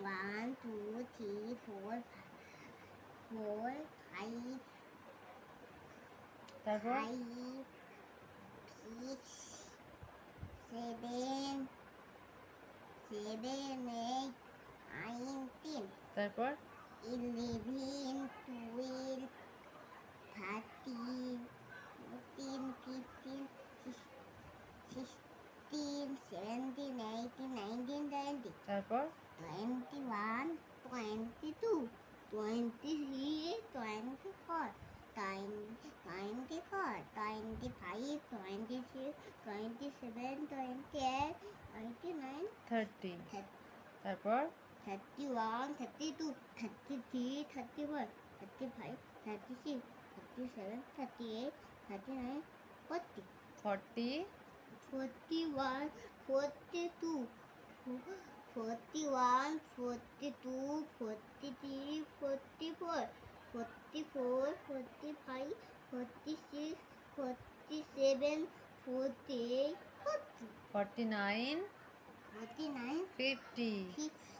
1 2 3 4 4 5 তারপর 5 6 7 7 8 9 10 তারপর 11 12 13 14 15 16 17 18 19 20 তারপর 21 22 23 24 24 25 26 27 28 29 30 30 তারপর 31 32 33 34 35 36 37 38 39 40 40 41 42 41 42 43 44 44 45 46 47 48 40 49 49 50 50